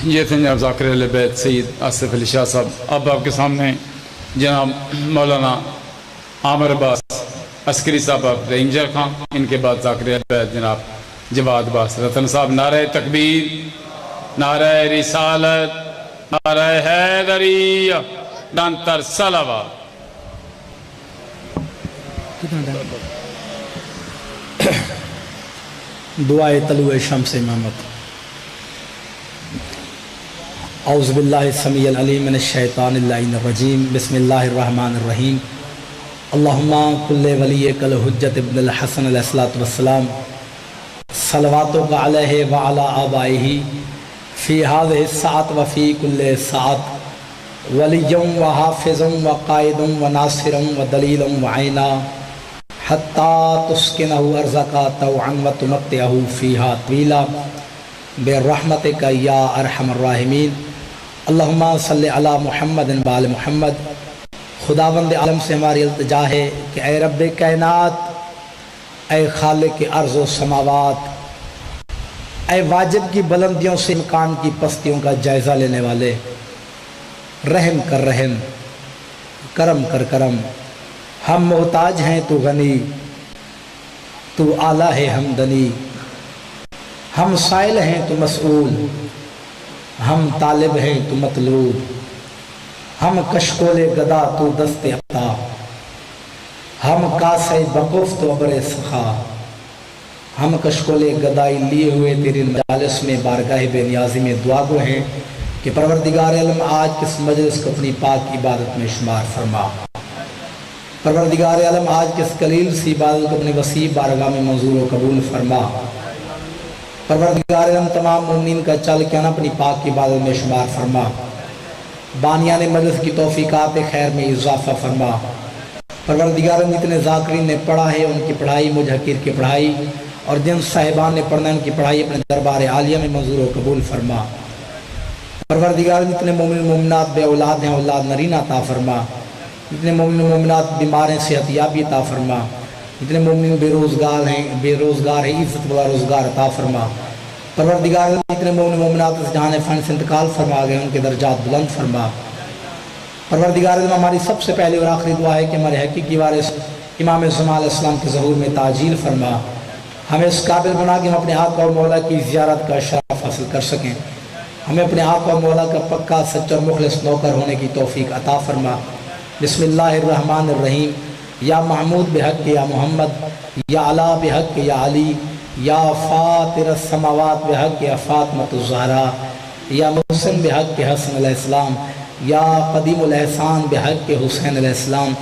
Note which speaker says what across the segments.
Speaker 1: ये थे जनाब ज़ाकिर अहले बैत सैयद आसिफ अली शाह साहब। अब आपके सामने जनाब मौलाना आमिर अब्बास अस्करी साहब, रेंजर खां, इनके बाद ज़ाकिर अहले बैत जनाब जवाद अब्बास रतन साहब। नारे तकबीर, नारे रिसालत, नारे हैदरिया, डांतर सलावा।
Speaker 2: दुआए तलुए शम्स इमामत। औज़ु बिल्लाहि समीउल अलीम मिनश शैतानिर रजीम। बिस्मिल्लाहिर रहमानिर रहीम। अल्लाहुम्मा कुल्ले वलियकल हुज्जत इब्नुल हसन अलैहिस्सलातु वस्सलाम सलवातु अलैहि व अला आबाइही फ़ी हाज़िहि सअत व फ़ी कुल्ले सअत वलिय्युम व हाफ़िज़ुम व क़ाइदुम व नासिरुम व दलीलुम व ऐना हत्ता तुस्किनहु अर्ज़का तौअन व तुमत्तिअहु फ़ीहा तवीला बिर्रहमतिका या अरहमर राहिमीन। अल्लाहुम्मा सल्लि अला मुहम्मदिन व आलि मुहम्मद। खुदावंद आलम से हमारी इल्तिजा है कि ऐ रब्बे कायनात, ऐ खालिक अर्ज़ व समावात, ऐ वाजिब की बुलंदियों से इम्कान की पस्तियों का जायज़ा लेने वाले, रहम कर रहम, करम कर करम। हम मोहताज हैं तू गनी, तू आला है हमदनी। हम साइल हैं तू मसऊल, हम तालिब हैं तू मतलूब। हम कशकोले गदा तू दस्ते अता, हम कासे बकुफ तो अबरे सखा। हम कशकोले गदाई लिए हुए तेरी मजालिस में बारगाह बेनियाजी में दुआ गो हैं कि परवरदिगार आलम आज किस मजलिस को अपनी पाक इबादत में शुमार फरमा। परवरदिगार आलम आज किस कलील सी इबादत को अपनी वसी बारगाह में मंजूर व कबूल फरमा। परवरदिगार आलम तमाम मुमिनीन का चल के ना अपनी पाक की इबादत में शुमार फरमा। बानियाने मजलिस की तौफीकात खैर में इजाफा फरमा। परवरदिगार आलम जितने ज़ाकिरीन ने पढ़ा है उनकी पढ़ाई, मुझ हकीर की पढ़ाई और जिन साहिबान ने पढ़ना उनकी पढ़ाई अपने दरबार आलिया में मंजूर व कबूल फरमा। परवरदिगार जितने मोमिन मोमिनात बे औलाद हैं औलाद नरीना अता फरमा। जितने मोमिन मोमिनात बीमार हैं सेहतयाबी अता फरमा। जितने मोमिन बेरोज़गार हैं इज़्ज़त वाला रोज़गार अता फरमा। परवरदिगार जितने मोमिन मोमिनात इस जहान फ़न से इंतकाल फरमा गए उनके दर्जात बुलंद फरमा। परवरदिगार हमारी सबसे पहले और आखिरी दुआ है कि हमारे हकीकी वारिस इमाम ज़मान अलैहिस्सलाम के ज़हूर में ताजील फरमा। हमें इस काबिल बना कि हम अपने आका और मौला की ज़ियारत का शरफ़ हासिल कर सकें। हमें अपने आका और मौला का पक्का सच्चा और मुखलिस नौकर होने की तौफीक अता फरमा। बिस्मिल्लाहिर्रहमानिर्रहीम। या महमूद बेहक या मोहम्मद, या अला बेहक या अली, या फ़ातिरस समावात बेहक या फ़ातिमतुज़ ज़हरा, या मुहसिन बेहक के हसन अलैहिस्सलाम, या क़दीमुल एहसान बेहक के हुसैन अलैहिस्सलाम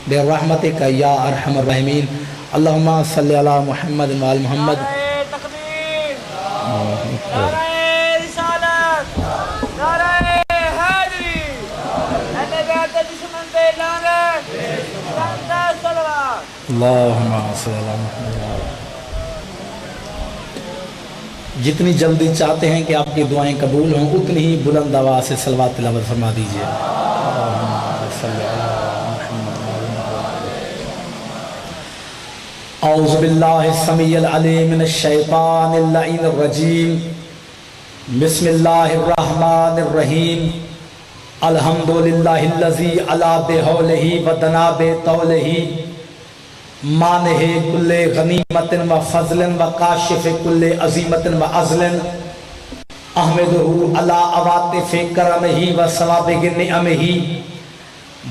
Speaker 2: बिर्रहमतिका या अरहमर राहिमीन। अल्लाहुम्मा सल्लि अला मुहम्मद व आलि मुहम्मद। जितनी जल्दी चाहते हैं कि आपकी दुआएं कबूल हों उतनी ही बुलंद आवाज़ से सलवात तिलावत फरमा दीजिए। औज़ु बिल्लाहि समीउल अलीम मिनश शैतानिर रजीम। बिस्मिल्लाहिर रहमानिर रहीम। अल्हम्दुलिल्लाहिल्लज़ी अला बिहौलिही व दना बेतौलिही मानहे कुल्ले गनीमतिन व फज़लिन व काशिफ़े कुल्ले अज़ीमतिन व अज़लिन अहमदुहु अला अवातिफ़े करमिही व सवाबिग़ निअमिही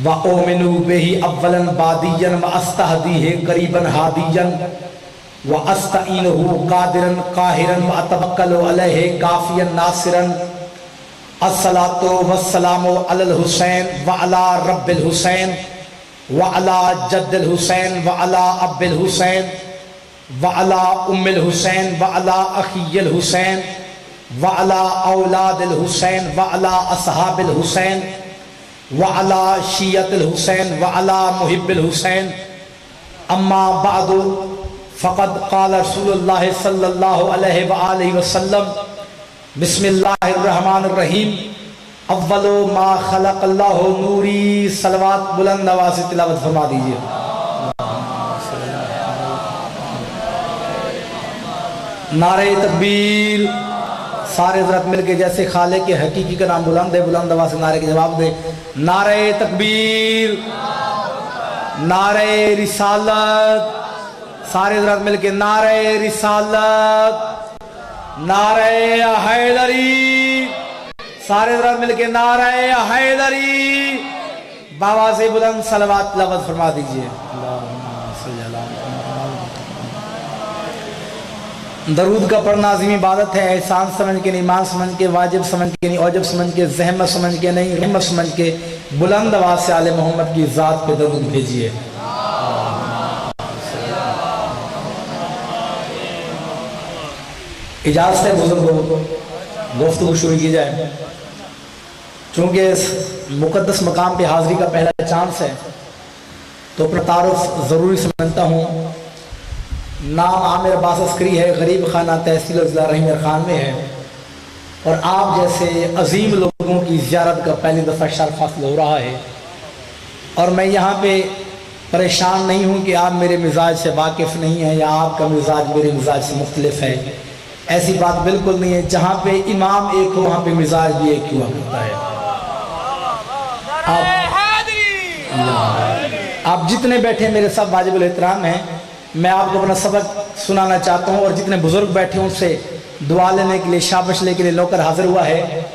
Speaker 2: व ओमिनु बिही अव्वलन बादियन व अस्तहदीहि क़रीबन हादियन व अस्तईनुहु क़ादिरन क़ाहिरन व अतवक्कलु अलैहि काफ़ियन नासिरन। अस्सलातु वस्सलामु अलल हुसैन व अला रब्बिल हुसैन व अला जद्दिल हुसैन व अला अब्बिल हुसैन व अला उम्मिल हुसैन व अला अखियल हुसैन व अला औलादिल हुसैन व अला असहाबिल हुसैन व अला शियतिल हुसैन व अला मुहिब्बिल हुसैन। अम्मा बअदु फ़क़द क़ाल रसूलुल्लाह सल्लल्लाहु अलैहि व आलिहि वसल्लम बिस्मिल्लाहिर्रहमानिर्रहीम। अव्वलो मा खलक़ल्लाहु नूरी। सलवात बुलंद आवाज़ से तिलावत फरमा दीजिए। नारे तकबीर, सारे हजरत मिलके जैसे खाले के हकीकी का नाम बुलंद है, बुलंद आवाज से नारे के जवाब दे। नारे तकबीर, नारे रिसालत, सारे हजरत मिलके नारे रिसालत, नारे हैदरी, सारे हजरत मिलके नारे हैदरी। बाबा से बुलंद सलवात लफ्ज़ फरमा दीजिए। दरूद का पढ़ना अज़ीम इबादत है। एहसान समझ के नहीं, ईमान समझ के, वाजिब समझ के नहीं, औजब समझ के, ज़हमत समझ के नहीं, रहमत समझ के बुलंद आवाज़ से आले मोहम्मद की ज़ात पे दरूद भेजिए। इजाज़त है बुजुर्गों, गुफ्तगू शुरू की जाए। चूँकि इस मुक़द्दस मकाम पे हाज़िरी का पहला चांस है तो अपना तारुफ ज़रूरी समझता हूँ। नाम आमिर अब्बास अस्करी है, गरीब खाना तहसील ज़िला रहीम खान में है, और आप जैसे अजीम लोगों की ज़ियारत का पहली दफ़ा शर्फ हासिल हो रहा है। और मैं यहाँ पे परेशान नहीं हूँ कि आप मेरे मिजाज से वाकिफ़ नहीं हैं या आपका मिजाज मेरे मिजाज से मुख्तलिफ है, ऐसी बात बिल्कुल नहीं है। जहाँ पे इमाम एक हो वहाँ पे मिजाज भी एक हुआ करता है। आप जितने बैठे मेरे सब वाजिबुल एहतराम हैं। मैं आपको अपना सबक सुनाना चाहता हूँ और जितने बुजुर्ग बैठे हैं उनसे दुआ लेने के लिए, शाबाश लेने के लिए नौकर हाजिर हुआ है।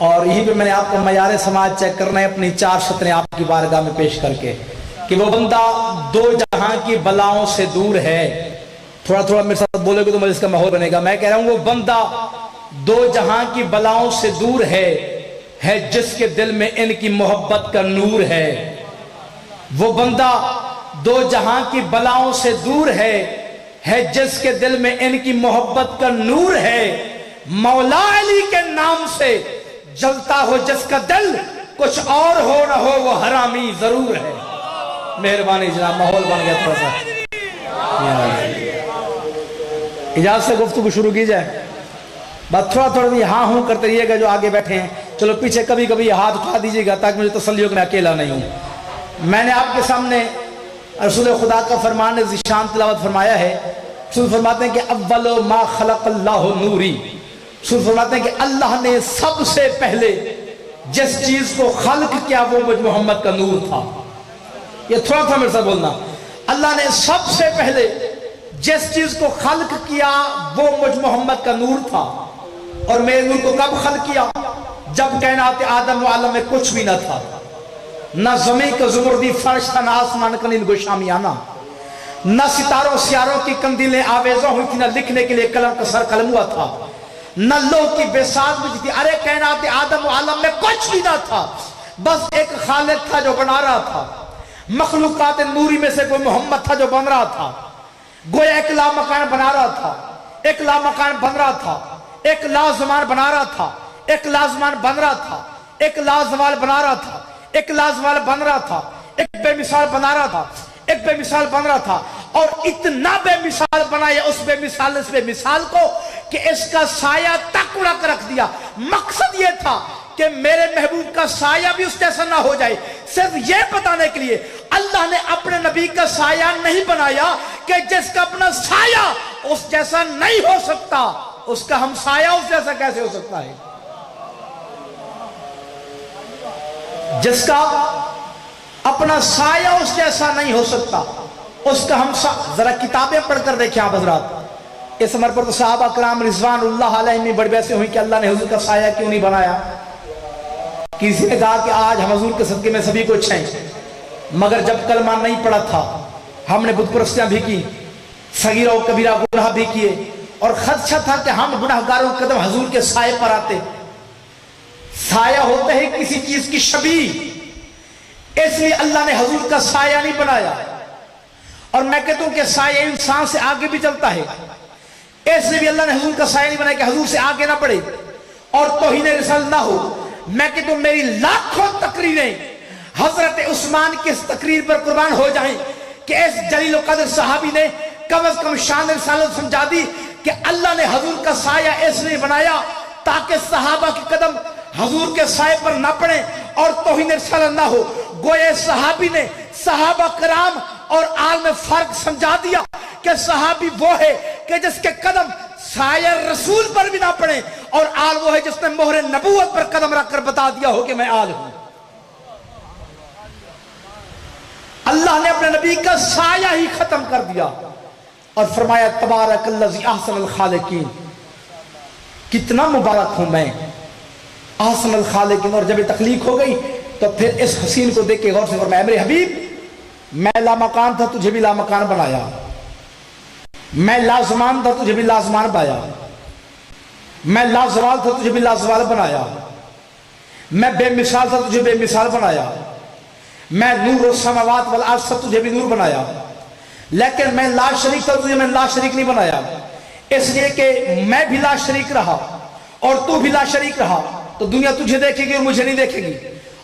Speaker 2: और यहीं पे मैंने आपको मयार समाज चेक करना है अपनी 4 शतरें आपकी बारगाह में पेश करके कि वो बंदा 2 जहां की बलाओं से दूर है। थोड़ा थोड़ा मेरे साथ बोलोगे तो मुझे इसका माहौल बनेगा। मैं कह रहा हूँ वो बंदा 2 जहां की बलाओं से दूर है जिसके दिल में इनकी मोहब्बत का नूर है। वो बंदा 2 जहां की बलाओं से दूर है जिसके दिल में इनकी मोहब्बत का नूर है। मौला अली के नाम से जलता हो जिसका दिल, कुछ और हो ना हो वो हरामी जरूर है। मेहरबानी जनाब, माहौल बन गया थोड़ा सा। इजाजत से गुफ्तगू शुरू की जाए। बस थोड़ा थोड़ा हाँ हूँ करते रहिएगा जो आगे बैठे हैं। चलो पीछे कभी कभी हाथ उठा दीजिएगा ताकि मुझे तसल्ली हो कि मैं अकेला नहीं हूँ। मैंने आपके सामने रसूल खुदा का फरमान ज़िशान तिलावत फरमाया है। रसूल फरमाते हैं कि अव्वलो मा खलक़ल्लाहु नूरी। रसूल फरमाते हैं कि अल्लाह ने सबसे पहले जिस चीज को खल्क किया वो मुझ मोहम्मद का नूर था। ये थोड़ा सा मेरे साथ बोलना। अल्लाह ने सबसे पहले जिस चीज को खल्क किया वो मुझ मोहम्मद का नूर था। और मेरे नूर को कब खल्क किया? जब कायनात आदम व आलम में कुछ भी न था, न ज़मीन का ज़ुमर्दी फर्श था, न आसमान का नील गोशामियाना, न सितारों सियारों की कंदीलें आवेज़ा हुई थी, न लिखने के लिए कलम का सर कलम हुआ था, न लोह की बेसात बुझी थी। अरे कायनात आदम व आलम में कुछ भी ना था, बस एक खालिक था जो बना रहा था। मखलूकात नूरी में से कोई मोहम्मद था जो बन रहा था। गोया एक लामकान बना रहा था, एक लामकान बन रहा था, एक लाजमान बना रहा था, एक लाजमान बन रहा था, एक लाजवाल बना रहा था, एक लाजवाल बन रहा था, एक बेमिसाल बना रहा था, एक बेमिसाल बन रहा था। और इतना बेमिसाल बनाया उस बेमिसाल ने इस बेमिसाल को कि इसका साया तक उड़ा कर रख दिया। मकसद यह था कि मेरे महबूब का साया भी उस जैसा ना हो जाए। सिर्फ यह बताने के लिए अल्लाह ने अपने नबी का साया नहीं बनाया कि जिसका अपना साया उस जैसा नहीं हो सकता, उसका हम साया उस जैसा कैसे हो सकता है? जिसका अपना साया उस जैसा नहीं हो सकता, उसका हम जरा किताबें पढ़कर देखें आप हजरात। इस उम्र पर तो सहाबा कराम रिज़वानुल्लाह अलैहिम बड़े वैसे हुई कि अल्लाह ने हुजूर का साया क्यों नहीं बनाया। किसी ने कहा कि आज हम हुजूर के सदके में सभी कुछ हैं, मगर जब कलमा नहीं पड़ा था हमने बुत परस्तियां भी की, सगीरा और कबीरा गुनाह भी किए, और खदशा था कि हम गुनाहगारों के कदम हुजूर के साये पर आते। साया होता है किसी चीज की शबी, इसलिए अल्लाह ने हुजूर का साया नहीं बनाया। और मैं कहता हूं कि साया इंसान से आगे भी चलता है, इसलिए भी अल्लाह ने हुजूर का साया नहीं बनाया कि हुजूर से आगे ना बढ़े और तौहीन रिसालत ना हो। मैं कहता हूं मेरी लाखों तकरीरें हजरत उस्मान की इस तकरीर पर कुर्बान हो जाएं कि इस जलील कदर सहाबी ने कम अज कम शान रिसालत समझा दी कि अल्लाह ने हुजूर का साया इसलिए बनाया ताकि सहाबा के कदम हुजूर के साये पर ना पड़े और तौहीन रिसालत ना हो। गोया सहाबी ने सहाबा कराम और आल में फर्क समझा दिया कि सहाबी वो है कि जिसके कदम साया रसूल पर भी ना पड़े, और आल वो है जिसने मोहरे नबूवत पर कदम रखकर बता दिया हो कि मैं आल हूं। अल्लाह ने अपने नबी का साया ही खत्म कर दिया और फरमाया तबारकल्लज़ी अहसनुल खालिकीन, कितना मुबारक हूं मैं अहसनुल खालिकीन। और जब ये तख्लीक हो गई तो फिर इस हसीन को देख के गौर से फरमाया मेरे हबीब, मैं लामकान था तुझे भी लामकान बनाया, मैं लाजमान था तुझे भी लाजमान बनाया, मैं लाजवाल था तुझे भी लाजवाल बनाया, मैं बेमिसाल था तुझे बेमिसाल बनाया, मैं नूर समावात वल अर्ज़ था तुझे भी नूर बनाया, लेकिन मैं ला शरीक था तुझे मैं ला शरीक नहीं बनाया, इसलिए कि मैं भी ला शरीक रहा और तू भी ला शरीक रहा तो दुनिया तुझे देखेगी और मुझे नहीं देखेगी,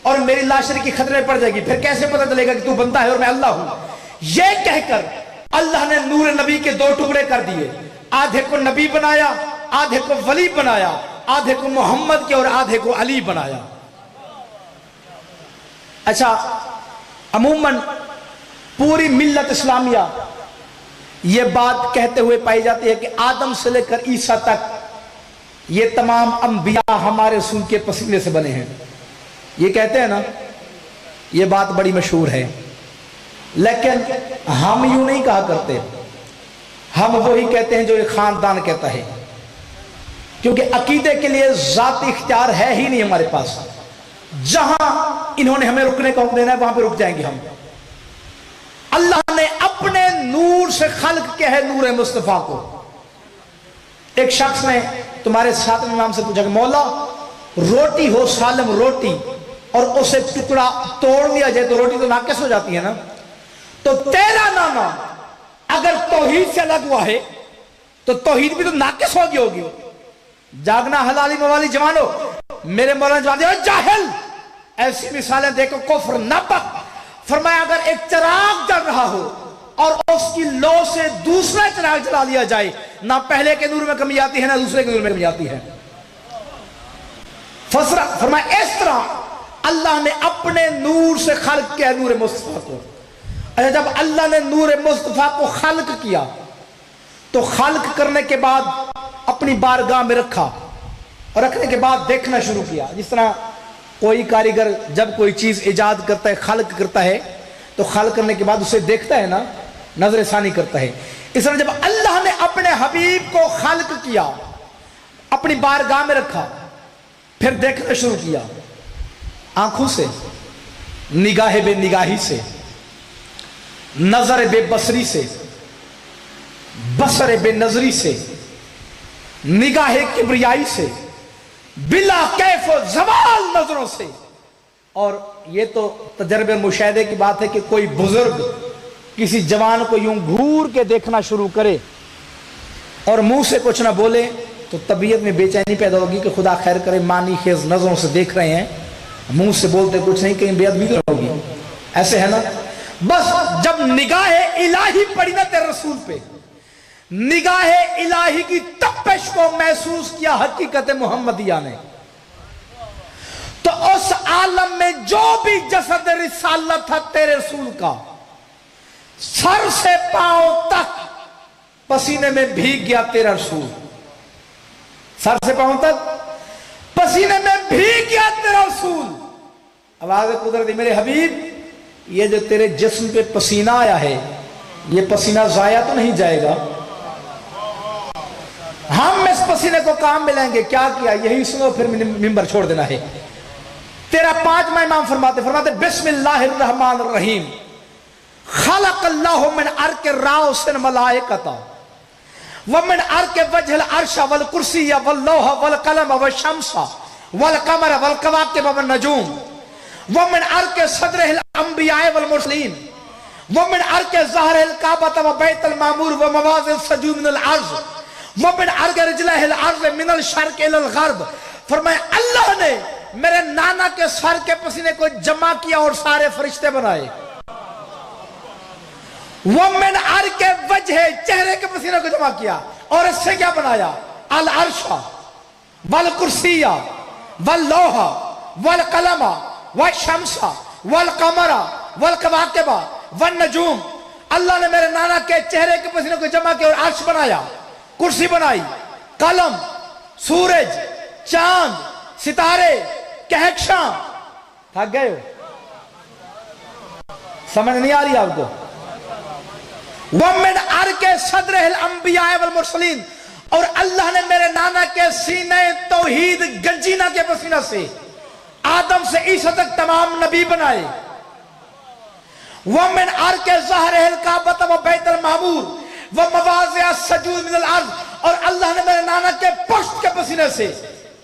Speaker 2: और मेरी ला शरीकी खतरे में पड़ जाएगी, फिर कैसे पता चलेगा कि तू बनता है और मैं अल्लाह हूं। यह कहकर अल्लाह ने नूर नबी के दो टुकड़े कर दिए, आधे को नबी बनाया, आधे को वली बनाया, आधे को मोहम्मद के और आधे को अली बनाया। अच्छा, अमूमन पूरी मिल्लत इस्लामिया ये बात कहते हुए पाई जाती है कि आदम से लेकर ईसा तक ये तमाम अंबिया हमारे रसूल के पसीने से बने हैं। ये कहते हैं ना, ये बात बड़ी मशहूर है, लेकिन हम यूं नहीं कहा करते, हम वही कहते हैं जो ये खानदान कहता है, क्योंकि अकीदे के लिए जाती इख्तियार है ही नहीं हमारे पास। जहां इन्होंने हमें रुकने का हुक्म देना है वहां पे रुक जाएंगे हम। अल्लाह ने अपने नूर से खल्क किया है नूर मुस्तफा को। एक शख्स ने तुम्हारे साथ में नाम से पूछा कि मौला, रोटी हो सालम रोटी और उसे टुकड़ा तोड़ लिया जाए तो रोटी तो नाकिस हो जाती है ना, तो तेरा नाना अगर तौहीद से अलग हुआ है तो तौहीद भी तो नाकिस होगी। जागना हलाली मवाली जवानो, मेरे मौलाना जवान जाहिल, ऐसी मिसालें देखो कुफ्र नापक। फरमाया अगर एक चिराग जल रहा हो और उसकी लो से दूसरा चिराग जला लिया जाए, ना पहले के नूर में कमी आती है ना दूसरे के नूर में कमी आती है। फरमाया इस तरह अल्लाह ने अपने नूर से खल्क किया नूर मुस्तफा को। अरे जब अल्लाह ने नूर मुस्तफा को खल्क किया तो खल्क करने के बाद अपनी बारगाह में रखा और रखने के बाद देखना शुरू किया। जिस तरह कोई कारीगर जब कोई चीज इजाद करता है, खल्क करता है, तो खल्क करने के बाद उसे देखता है ना, नजर सानी करता है। इस तरह जब अल्लाह ने अपने हबीब को खल्क किया, अपनी बारगाह में रखा, फिर देखना शुरू किया आंखों से, निगाह बेनिगाही से, नजर बेबसरी से, बसर बेनजरी से, निगाह किब्रियाई से, बिला कैफ जवाल नजरों से। और ये तो तजर्बे मुशाहिदे की बात है कि कोई बुजुर्ग किसी जवान को यूं घूर के देखना शुरू करे और मुंह से कुछ ना बोले तो तबीयत में बेचैनी पैदा होगी कि खुदा खैर करे, मानी खेज नजरों से देख रहे हैं, मुंह से बोलते कुछ नहीं, कहीं बेअदबी तो होगी। ऐसे है ना। बस जब निगाह इलाही पड़ी ना तेरे रसूल पे, निगाह इलाही की तपिश को महसूस किया हकीकत मोहम्मदिया ने, तो उस आलम में जो भी जसद रिसालत था तेरे रसूल का, सर से पांव तक पसीने में भीग गया तेरा रसूल। सर से पांव तक पसीने में भीग गया तेरा रसूल। आवाज कुदरती मेरे हबीब, ये जो तेरे जिस्म पे पसीना आया है, ये पसीना जाया तो नहीं जाएगा, हम इस पसीने को काम में लेंगे। क्या किया? यही सुनो फिर मिंबर छोड़ देना है। तेरा पांचवा इमाम फरमाते बिस्मिल्लाहिर्रहमानिर्रहीम, खलक़ल्लाहु मिन अर्के राउसिन मलाइकता व मिन अर्के वजहिल अर्शा वल कुर्सिया वल लौहा वल कलम व शम्सा वल कमर वल कवाकिब वन नजूम व मिन अर्के सदरिल अंबिया वल मुरसलीन व मिन अर्के ज़हरिल काबा व बैतुल मामूर व मवाज़िल सजूद मिनल अर्ज़ व मिन अर्के रिजलिल अर्ज़ मिनल शर्क़ इलल ग़र्ब। फरमाया अल्लाह ने मेरे नाना के सर के पसीने को जमा किया और सारे फरिश्ते बनाए। वो मिन अर्के वजह, चेहरे के पसीने को जमा किया और इससे क्या बनाया? अल अर्शा वल कुर्सिया वल लोहा वल कलमा वल शम्सा वल कमरा वल कवाकिबा वन नजूम। अल्लाह ने मेरे नाना के चेहरे के पसीने को जमा किया और अर्श बनाया, कुर्सी बनाई, कलम, सूरज, चांद, सितारे, कहकशां। थक गए हो? समझ नहीं आ रही आपको? वमिन अर्के सदरिल अंबिया वल मुरसलीन, और अल्लाह ने मेरे नाना के सीने तौहीद गंजीना के पसीना से आदम से ईसा तक तमाम नबी बनाए। वमिन अर्के ज़हरिल काबा व बैतुल मामूर व मवाज़िअ सजूद मिनल अर्ज़, और अल्लाह ने मेरे नाना के पुश्त के पसीने से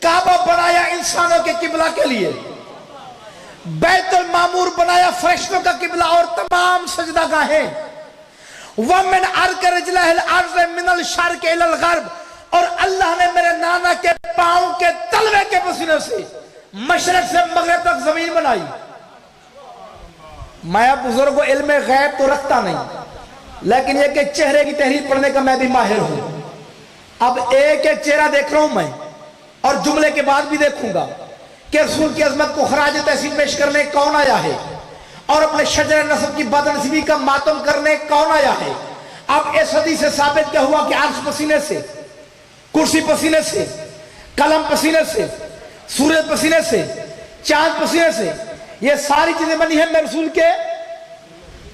Speaker 2: काबा बनाया इंसानों के किबला के लिए, बैतुल मामूर बनाया फरिश्तों का किबला और तमाम सजदागाहें। वमिन अर्के रिजलिल अर्ज़ मिनल शर्क़ इलल ग़र्ब, और अल्लाह ने मेरे नाना के पांव के तलवे के पसीने से मशरक़ से मग़रिब तक जमीन बनाई। मैं बुजुर्ग को इल्म गैब तो रखता नहीं, लेकिन एक एक चेहरे की तहरीर पढ़ने का मैं भी माहिर हूं। अब एक एक चेहरा देख रहा हूं मैं, और जुमले के बाद भी देखूंगा कि रसूल की अजमत को खराज तहसीन पेश करने कौन आया है, और अपने शजर नस्ब की बदनसीबी का मातम करने कौन आया है। अब इस हदीस से साबित क्या हुआ कि अर्श पसीने से, कुर्सी पसीने से, कलम पसीने से, सूरज पसीने से, चांद पसीने से, ये सारी चीजें बनी है मेरे रसूल के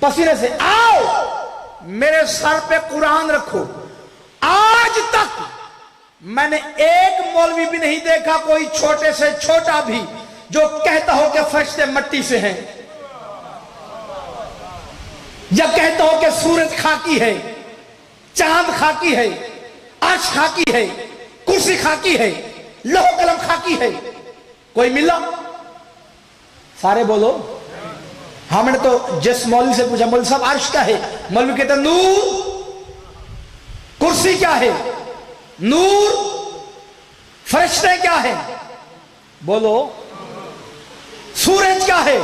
Speaker 2: पसीने से। आओ मेरे सर पे कुरान रखो। आज तक मैंने एक मौलवी भी नहीं देखा, कोई छोटे से छोटा भी, जो कहता हो कि फरिश्ते मट्टी से हैं, या कहता हो कि सूरज खाकी है, चांद खाकी है, अर्श खाकी है, कुर्सी खाकी है, लौह कलम खाकी है। कोई मिला? सारे बोलो। हमने तो जिस मौलवी से पूछा, मौलवी साहब अर्श क्या है? मौलवी कहता नूर। कुर्सी क्या है? नूर। फरिश्ते क्या है? बोलो। सूरज क्या है?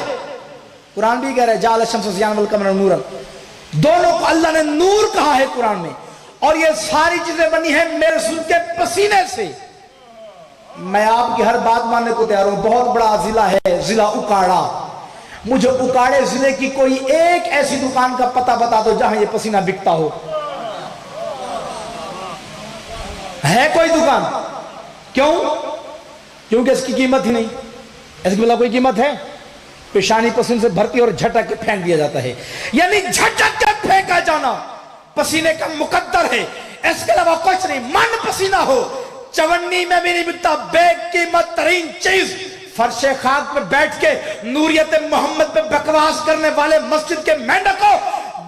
Speaker 2: कुरान भी कह रहा है जाल शम्स ज़ियान वल कमर नूरन, दोनों को अल्लाह ने नूर कहा है कुरान में। और ये सारी चीजें बनी है मेरे रसूल के पसीने से। मैं आपकी हर बात मानने को तैयार हूं। बहुत बड़ा जिला है, जिला उकाड़ा। मुझे उकाड़े जिले की कोई एक ऐसी दुकान का पता बता दो जहां ये पसीना बिकता हो। है कोई दुकान? क्यों? क्योंकि इसकी कीमत ही नहीं। इसकी बिना कोई कीमत है? पेशानी पसीने से भरती और झटक के फेंक दिया जाता है, यानी झटक के फेंका जाना पसीने का मुकद्दर है। इसके अलावा कुछ नहीं। मन पसीना हो, चवन्नी में भी नहीं बिकता। बेकीमत तरीन चीज फर्शे खाक पे बैठ के नूरियत मोहम्मद पे बकवास करने वाले मस्जिद के मेंढकों,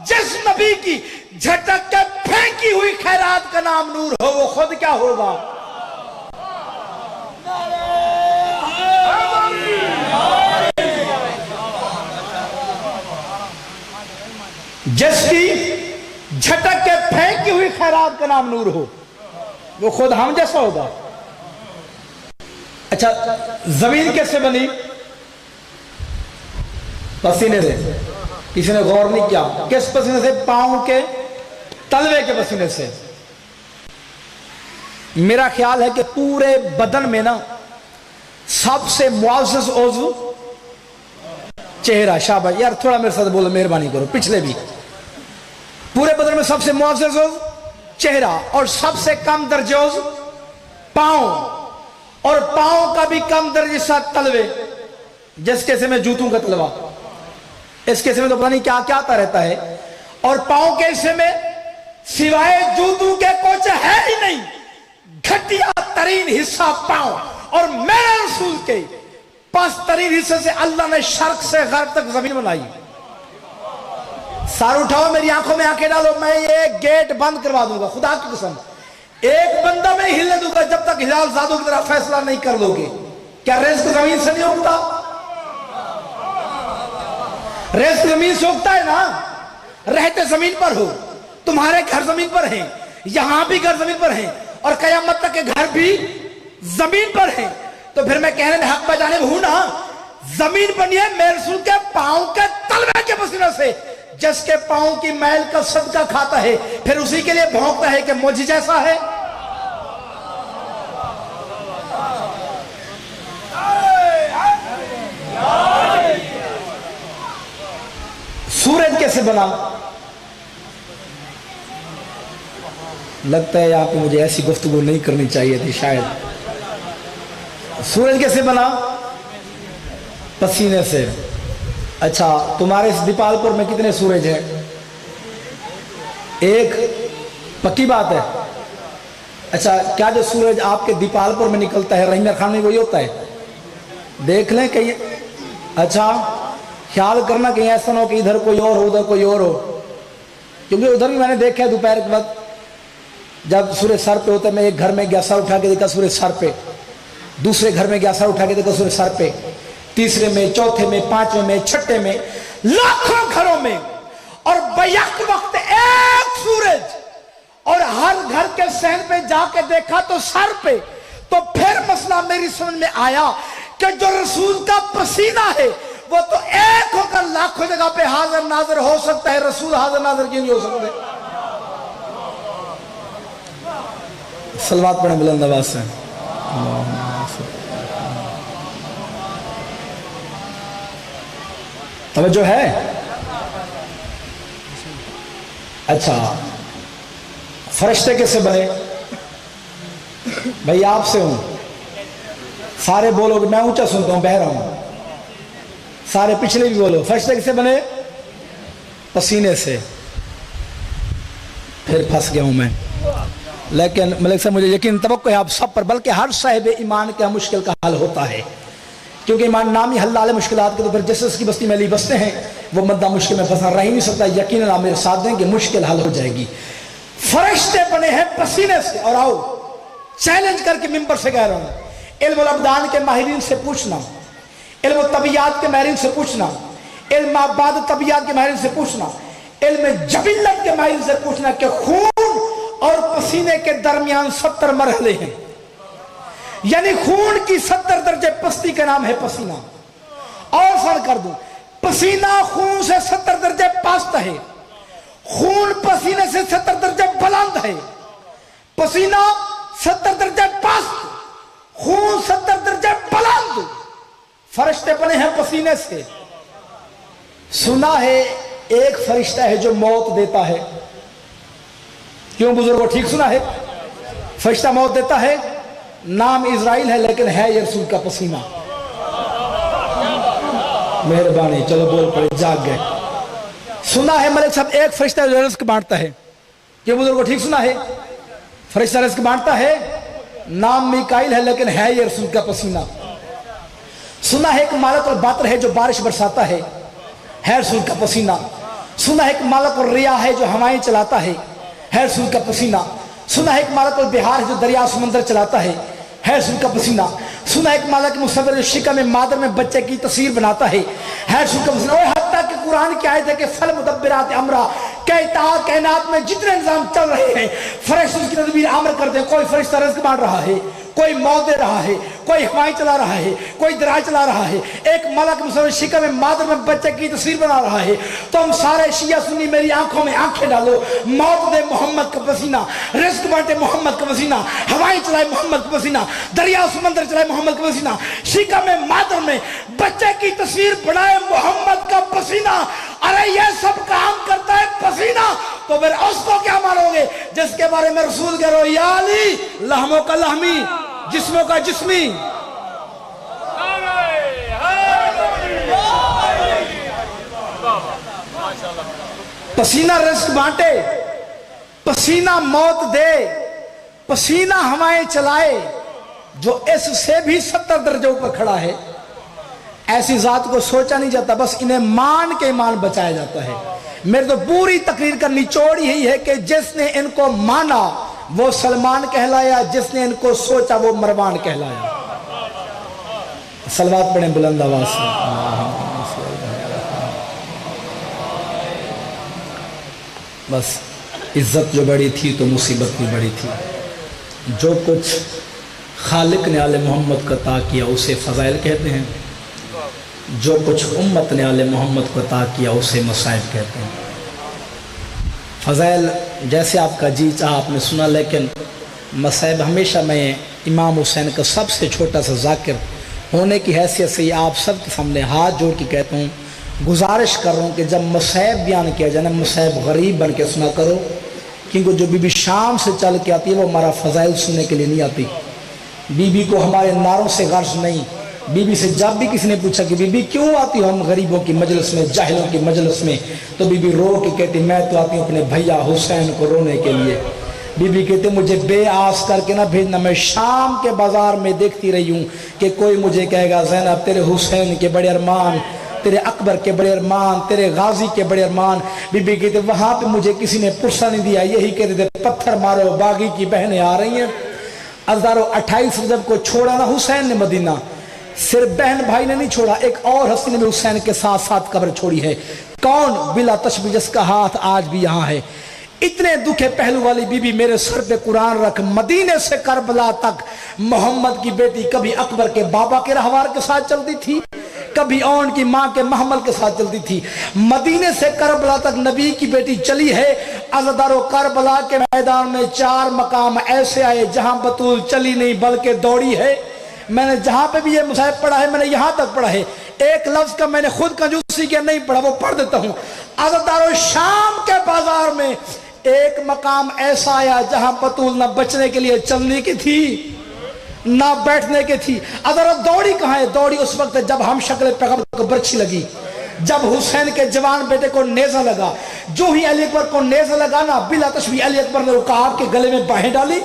Speaker 2: जिस नबी की झटक के फेंकी हुई खैरात का नाम नूर हो, वो खुद क्या होगा? जिसकी झटक के फेंकी हुई खैरात का नाम नूर हो, वो खुद हम जैसा होगा। अच्छा, जमीन कैसे बनी? पसीने से। किसी ने गौर नहीं किया? किस पसीने से? पांव के तलवे के पसीने से। मेरा ख्याल है कि पूरे बदन में ना सबसे मुआज़्ज़ज़ उज़्व चेहरा। शाबाश यार, थोड़ा मेरे साथ बोलो, मेहरबानी करो। पिछले भी पूरे बदन में सबसे मुआज़्ज़ज़ उज़्व चेहरा, और सबसे कम दर्जे उज़्व पांव, और पांव का भी कम दर्जे साथ तलवे। जिस केसे में जूतों का तलवा, इस केसे में तो पता नहीं क्या क्या आता रहता है। और पांव के हिस्से में सिवाय जूतों के कुछ है ही नहीं। घटिया तरीन हिस्सा पांव, और मेरे रसूल के पस्त तरीन हिस्से से अल्लाह ने शर्क से गर्ब तक जमीन बनाई। सार उठाओ, मेरी आंखों में आंखें डालो, मैं ये गेट बंद करवा दूंगा खुदा की कसम। एक बंदा मैं हिलने दूंगा जब तक हिलाल जादू की तरह फैसला नहीं कर लोगे। क्या रिज़्क़ जमीन से नहीं उगता? रिज़्क़ जमीन से उगता है ना। रहते जमीन पर हो, तुम्हारे घर जमीन पर हैं, यहां भी घर जमीन पर हैं, और कयामत तक के घर भी जमीन पर हैं। तो फिर मैं कहने में हक बजाने हूं ना। जमीन बनी है मेरे रसूल के पांव के तलवे के पसीने से। जिसके पांव की मैल का सदका खाता है, फिर उसी के लिए भौंकता है कि मुझ जैसा है। सूरज कैसे बना? लगता है यहाँ पे मुझे ऐसी गुफ्तगू नहीं करनी चाहिए थी शायद। सूरज कैसे बना? पसीने से। अच्छा, तुम्हारे इस दीपालपुर में कितने सूरज हैं? एक। पक्की बात है? अच्छा, क्या जो सूरज आपके दीपालपुर में निकलता है रहीमर खान में वही होता है? देख लें कहीं। अच्छा, ख्याल करना कहीं ऐसा ना हो कि इधर कोई और हो उधर कोई और हो, क्योंकि उधर भी मैंने देखा है दोपहर के वक्त जब सूरज सर पे होता है। मैं एक घर में गया, सर उठा के देखा सूरज सर पे, दूसरे घर में गया, सर उठा के देखा सूरज सर पे, तीसरे में, चौथे में, पांचवें में, छठे में, लाखों घरों में, और बैक वक्त एक सूरज, और हर घर के सहन पे जाके देखा तो सर पे। तो फिर मसला मेरी समझ में आया कि जो रसूल का पसीना है वो तो एक होकर लाखों जगह पे हाजिर नाजिर हो सकता है, रसूल हाजिर नाजिर क्यों नहीं हो सकते? सलवात पढ़े बुलंद आवाज से। तवज्जो है? अच्छा, फरिश्ते कैसे बने? भाई आपसे हूं, सारे बोलोगे, मैं ऊंचा सुनता हूं, बह रहा हूं, सारे पिछले भी बोलो। फरिश्ते कैसे बने? पसीने से। फिर फंस गया हूं मैं, लेकिन मलिक साहब मुझे यकीन तवक्को है आप सब पर, बल्कि हर साहिब ईमान का मुश्किल का हल होता है, क्योंकि ईमान नाम ही हल्लाल मुश्किलात के। तो फिर जिस जिसकी बस्ती में अली बसते हैं वो बंदा मुश्किल में फंसा रह ही नहीं सकता। यकीन आप मेरे साथ दें कि मुश्किल हल हो जाएगी। फरिश्ते बने हैं पसीने से। और आओ चैलेंज करके मिंबर से कह रहा हूं, इल्म अबदान के माहिरीन से पूछना, इल्म तबियात के माहिरीन से पूछना, इल्म आबाद तबियात के माहिरीन से पूछना, इल्म जबिल्लत के माहिरीन से पूछना कि खून और पसीने के दरमियान 70 मरहले हैं, यानी खून की 70 दर्जे पस्ती का नाम है पसीना। और फर्क कर दूं, पसीना खून से 70 दर्जे पस्त है, खून पसीने से 70 दर्जे बुलंद है। पसीना 70 दर्जे पस्त, खून 70 दर्जे बुलंद। फरिश्ते बने हैं पसीने से। सुना है एक फरिश्ता है जो मौत देता है। क्यों बुजुर्गों, ठीक सुना है? फरिश्ता मौत देता है, नाम इजराइल है लेकिन है ये रसूल का पसीना। मेहरबानी, चलो बोल पड़े, जाग गए। सुना है मलिक साहब एक फरिश्ता जो रिज़्क बांटता है। क्यों बुजुर्गों, ठीक सुना है? फरिश्ता रिज़्क बांटता है, नाम मिकाइल है लेकिन है ये रसूल का पसीना। सुना है एक मालक और बातर है जो बारिश बरसाता है रसूल का पसीना। सुना है एक मालक और रिया है जो हवाएं चलाता है रसूल का पसीना। सुना है एक मालक और बिहार है जो दरिया समंदर चलाता है रसूल का पसीना। सुना है एक मालक मुसव्विर जो शिका में मादर में बच्चे की तस्वीर बनाता है रसूल का पसीना। और हत्ता कि कुरान की आयत है कि फल मुदब्बिरात अमरा, कायनात में जितने निजाम चल रहे हैं फरिश्ते उसकी तदबीर आमर करते हैं। कोई फरिश्ता रिज़्क बांट रहा है, कोई मौत दे रहा है, कोई हवाएं चला रहा है, कोई दरिया चला रहा है, एक मलक मुसव्विर शिका में मादर में बच्चे की तस्वीर बना रहा है। तुम सारे शिया सुन्नी मेरी आंखों में आंखें डालो, मौत दे मोहम्मद का पसीना, रिज़्क बांटे मोहम्मद का पसीना, हवाएं चलाए मोहम्मद का पसीना, दरिया समंदर चलाए मोहम्मद का पसीना, शिका में मादर में बच्चे की तस्वीर बनाए मोहम्मद का पसीना। अरे ये सब काम करता है पसीना, तो फिर उसको क्या मानोगे जिसके बारे में रसूल कह रहे हो या अली लहमों का लहमी, जिस्मों का जिस्मी। पसीना रिज़्क बांटे, पसीना मौत दे, पसीना हवाएं चलाए, जो इससे भी 70 दर्जे ऊपर खड़ा है। ऐसी जात को सोचा नहीं जाता, बस इन्हें मान के ईमान बचाया जाता है। मेरे तो पूरी तकरीर का निचोड़ यही है कि जिसने इनको माना वो सलमान कहलाया, जिसने इनको सोचा वो मरवान कहलाया। सलवात पढ़ें बुलंद आवाज से। बस इज्जत जो बड़ी थी तो मुसीबत भी बड़ी थी। जो कुछ खालिक ने आले मोहम्मद को अता किया उसे फ़ज़ाइल कहते हैं, जो कुछ उम्मत ने आले मोहम्मद को अता किया उसे मसाइब कहते हैं। फ़ज़ाइल जैसे आपका जी चाहा आपने सुना, लेकिन मसाइब हमेशा मैं इमाम हुसैन का सबसे छोटा सा ज़ाकिर होने की हैसियत से आप सब के सामने हाथ जोड़ के कहता हूँ, गुजारिश कर रहा हूँ कि जब मसाइब बयान किया जाए ना, मसाइब गरीब बन के सुना करो, क्योंकि जो बीबी शाम से चल के आती है वो हमारा फ़ज़ाइल सुनने के लिए नहीं आती। बीबी को हमारे नारों से गर्ज नहीं। बीबी से जब भी किसी ने पूछा कि बीबी क्यों आती हो हम गरीबों की मजलिस में, जाहिलों की मजलिस में, तो बीबी रो के कहती मैं तो आती हूँ अपने भैया हुसैन को रोने के लिए। बीबी कहते मुझे बेआस करके ना भेजना, मैं शाम के बाजार में देखती रही हूँ कि कोई मुझे कहेगा ज़ैनब तेरे हुसैन के बड़े अरमान, तेरे अकबर के बड़े अरमान, तेरे गाजी के बड़े अरमान। बीबी कहते वहाँ पे मुझे किसी ने पुरसा नहीं दिया, यही कहते थे पत्थर मारो बागी की बहनें आ रही हैं। 28 रजब को छोड़ा ना हुसैन ने मदीना, सिर्फ बहन भाई ने नहीं छोड़ा, एक और हस्ती ने भी हुसैन के साथ साथ कब्र छोड़ी है। कौन? बिला तशबीह जिसका हाथ आज भी यहाँ है। इतने दुखे पहलू वाली बीबी मेरे सर पे कुरान रख, मदीने से करबला तक मोहम्मद की बेटी कभी अकबर के बाबा के रहवार के साथ चलती थी, कभी औन की माँ के महमल के साथ चलती थी। मदीने से करबला तक नबी की बेटी चली है। अज़दारो करबला के मैदान में 4 मकाम ऐसे आए जहां बतूल चली नहीं बल्कि दौड़ी है। मैंने जहां पे भी ये मुसाहिब पढ़ा है मैंने यहां तक पढ़ा है, एक लफ्ज का मैंने खुद कंजूसी के नहीं पढ़ा, वो पढ़ देता हूं। अज़दारो शाम के बाजार में एक मकाम ऐसा आया जहां बतूल न बचने के लिए चलने की थी ना बैठने की थी। अगर दौड़ी कहाँ है? दौड़ी उस वक्त जब हम शक्ल पैगंबर को बर्छी लगी, जब हुसैन के जवान बेटे को नेज़ा लगा। जो ही अली अकबर को नेज़ा लगा ना, बिला तशबीह अली अकबर ने उकाब के गले में बाहें डाली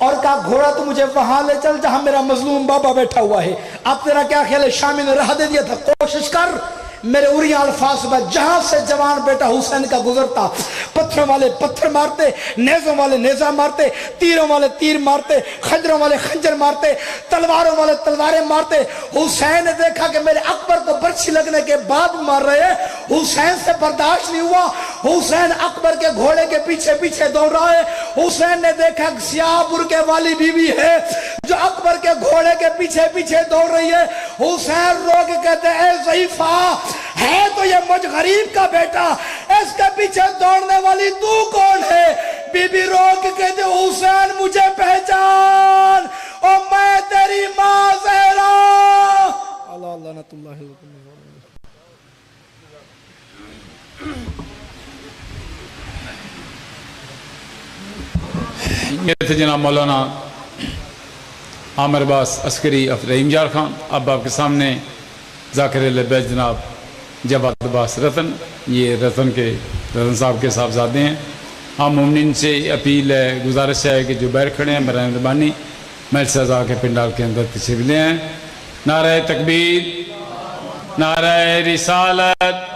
Speaker 2: और कहा घोड़ा तो मुझे वहां ले चल जहां मेरा मजलूम बाबा बैठा हुआ है। अब तेरा क्या ख्याल है? शामी ने राह दे दिया था, कोशिश कर मेरे उरिया अल्फाज में, जहां से जवान बेटा हुसैन का गुजरता पत्थरों वाले पत्थर मारते, नेज़ों वाले नेज़ा मारते, तीरों वाले तीर मारते, खंजरों वाले खंजर मारते, तलवारों वाले तलवारें मारते। हुसैन ने देखा कि मेरे अकबर को बर्छी लगने के बाद मार रहे हैं, हुसैन से बर्दाश्त नहीं हुआ। हुसैन अकबर के घोड़े के पीछे पीछे दौड़ रहा है। हुसैन ने देखा सियाह बुर्के वाली बीवी है जो अकबर के घोड़े के पीछे पीछे दौड़ रही है। हुसैन रो के कहते हैं ज़ईफा है तो ये मुझ गरीब का बेटा, इसके पीछे दौड़ने वाली तू कौन है? बीबी रो के कहते हुसैन मुझे पहचान और मैं तेरी मां ज़हरा। अल्लाह लानतुल्लाह।
Speaker 1: ये थे जनाब मौलाना Aamir Abbas Askari of Rahim jar Khan. अब आपके सामने ज़ाकिर बैत जनाब जवाद अब्बास रतन, ये रतन साहब के साहबजादे हैं। हम मुमनिन से अपील है, गुजारिश है कि जो बैठ खड़े हैं बराए मेहरबानी महल सजा के पिंडाल के अंदर तशरीफ ले आएं। नारे तकबीर, नारे रिसालत,